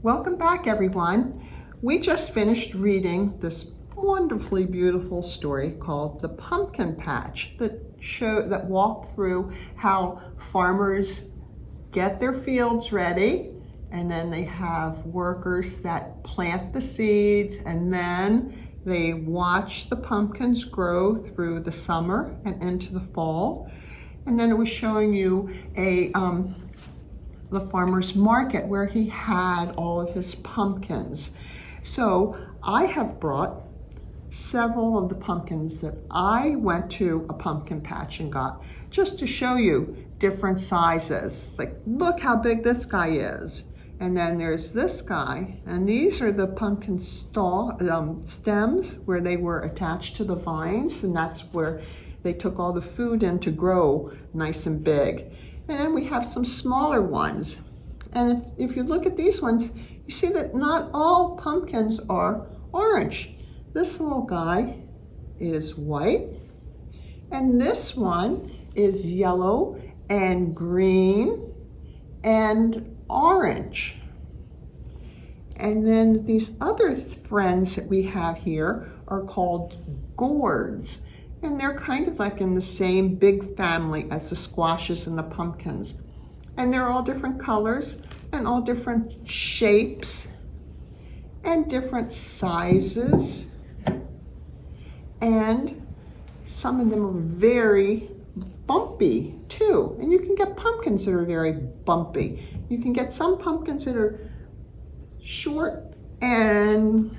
Welcome back, everyone. We just finished reading this wonderfully beautiful story called The Pumpkin Patch that walked through how farmers get their fields ready, and then they have workers that plant the seeds, and then they watch the pumpkins grow through the summer and into the fall. And then it was showing you the farmer's market where he had all of his pumpkins. So I have brought several of the pumpkins that I went to a pumpkin patch and got, just to show you different sizes. Like, look how big this guy is. And then there's this guy, and these are the pumpkin stems where they were attached to the vines, and that's where they took all the food in to grow nice and big. And then we have some smaller ones. And if you look at these ones, you see that not all pumpkins are orange. This little guy is white, and this one is yellow and green and orange. And then these other friends that we have here are called gourds. And they're kind of like in the same big family as the squashes and the pumpkins. And they're all different colors and all different shapes and different sizes. And some of them are very bumpy too. And you can get pumpkins that are very bumpy. You can get some pumpkins that are short and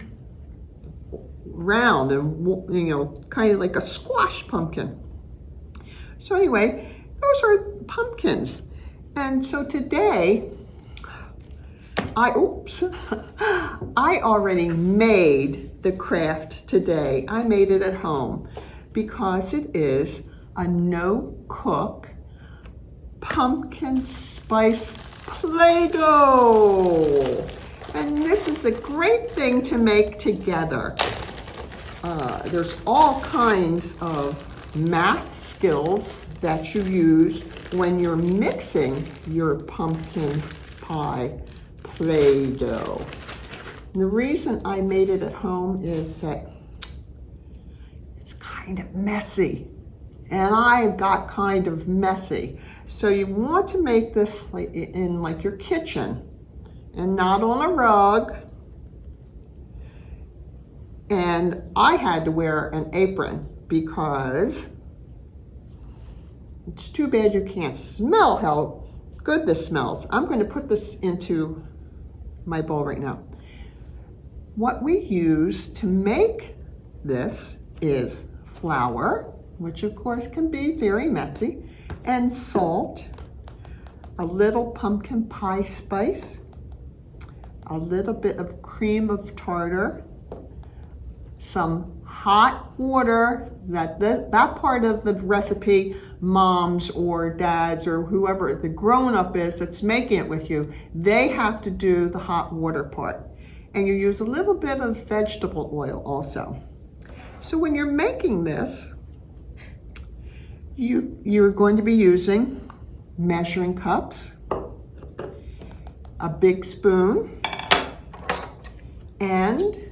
round and, you know, kind of like a squash pumpkin. So anyway, those are pumpkins. And so today, I already made the craft today. I made it at home because it is a no-cook pumpkin spice Play-Doh. And this is a great thing to make together. There's all kinds of math skills that you use when you're mixing your pumpkin pie Play-Doh. The reason I made it at home is that it's kind of messy, and I've got kind of messy. So you want to make this in like your kitchen and not on a rug. And I had to wear an apron because it's too bad you can't smell how good this smells. I'm going to put this into my bowl right now. What we use to make this is flour, which of course can be very messy, and salt, a little pumpkin pie spice, a little bit of cream of tartar, some hot water. That part of the recipe, moms or dads or whoever the grown-up is that's making it with you, they have to do the hot water part. And you use a little bit of vegetable oil also. So when you're making this, you're going to be using measuring cups, a big spoon, and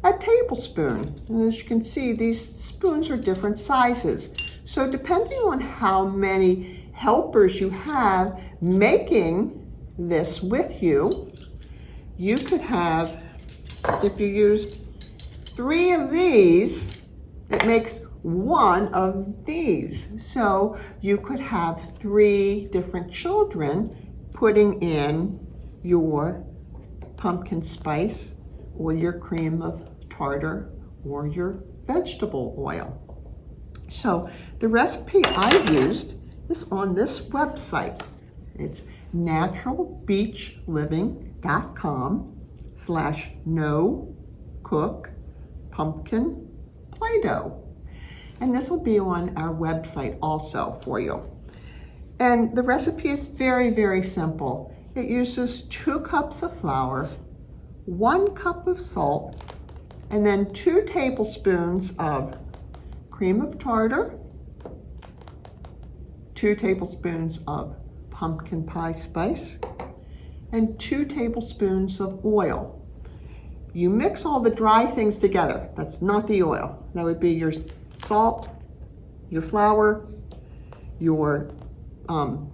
a tablespoon. And as you can see, these spoons are different sizes. So depending on how many helpers you have making this with you, you could have, if you used 3 of these, it makes 1 of these. So you could have 3 different children putting in your pumpkin spice or your cream of tartar or your vegetable oil. So the recipe I used is on this website. It's naturalbeachliving.com/no-cook-pumpkin Play-Doh. And this will be on our website also for you. And the recipe is very, very simple. It uses 2 cups of flour, 1 cup of salt, and then 2 tablespoons of cream of tartar, 2 tablespoons of pumpkin pie spice, and 2 tablespoons of oil. You mix all the dry things together. That's not the oil. That would be your salt, your flour, your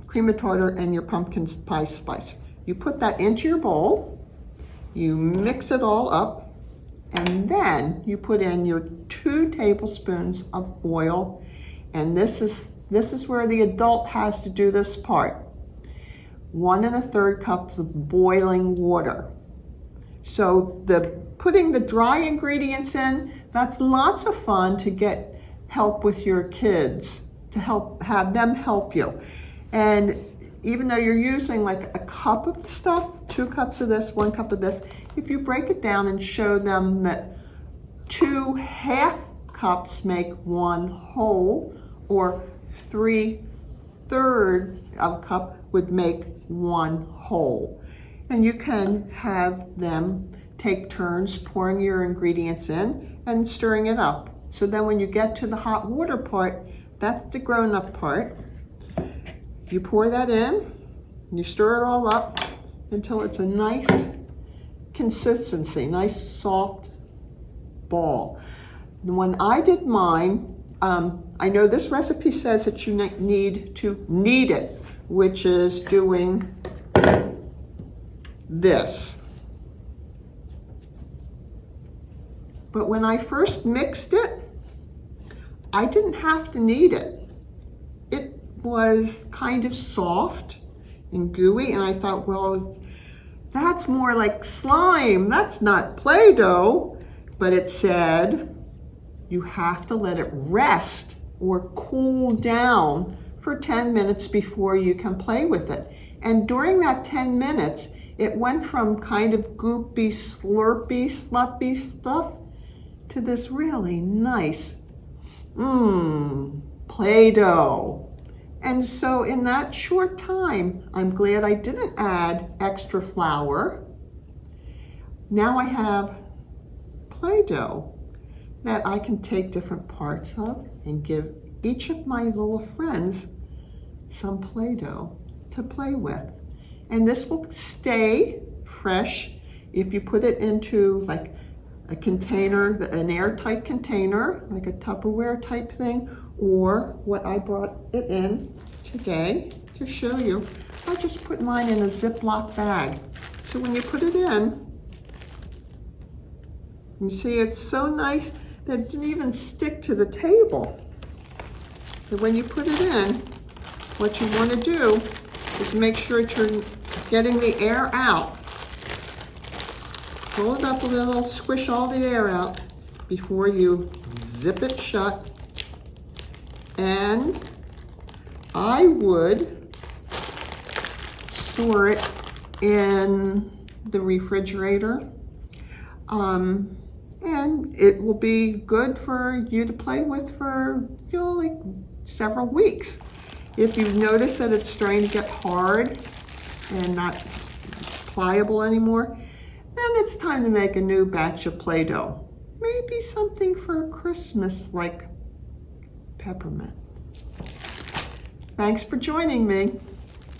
cream of tartar, and your pumpkin pie spice. You put that into your bowl, you mix it all up, and then you put in your 2 tablespoons of oil, and this is where the adult has to do this part. 1 1/3 cups of boiling water. So putting the dry ingredients in, that's lots of fun to get help with your kids, to have them help you. And even though you're using like a cup of stuff, 2 cups of this, 1 cup of this, if you break it down and show them that 2 half cups make 1 whole, or 3/3 of a cup would make 1 whole. And you can have them take turns pouring your ingredients in and stirring it up. So then when you get to the hot water part, that's the grown-up part. You pour that in, you stir it all up until it's a nice consistency, nice soft ball. And when I did mine, I know this recipe says that you need to knead it, which is doing this. But when I first mixed it, I didn't have to knead it. It was kind of soft and gooey, and I thought, well, that's more like slime. That's not Play-Doh. But it said you have to let it rest or cool down for 10 minutes before you can play with it. And during that 10 minutes, it went from kind of goopy, slurpy, sloppy stuff to this really nice, Play-Doh. And so in that short time, I'm glad I didn't add extra flour. Now I have Play-Doh that I can take different parts of and give each of my little friends some Play-Doh to play with. And this will stay fresh if you put it into like a container, an airtight container, like a Tupperware type thing, or what I brought it in today to show you. I just put mine in a Ziploc bag. So when you put it in, you see it's so nice that it didn't even stick to the table. And when you put it in, what you want to do is make sure that you're getting the air out. Pull it up a little, squish all the air out before you zip it shut. And I would store it in the refrigerator. And it will be good for you to play with for, like several weeks. If you notice that it's starting to get hard and not pliable anymore, then it's time to make a new batch of Play-Doh. Maybe something for Christmas like peppermint. Thanks for joining me.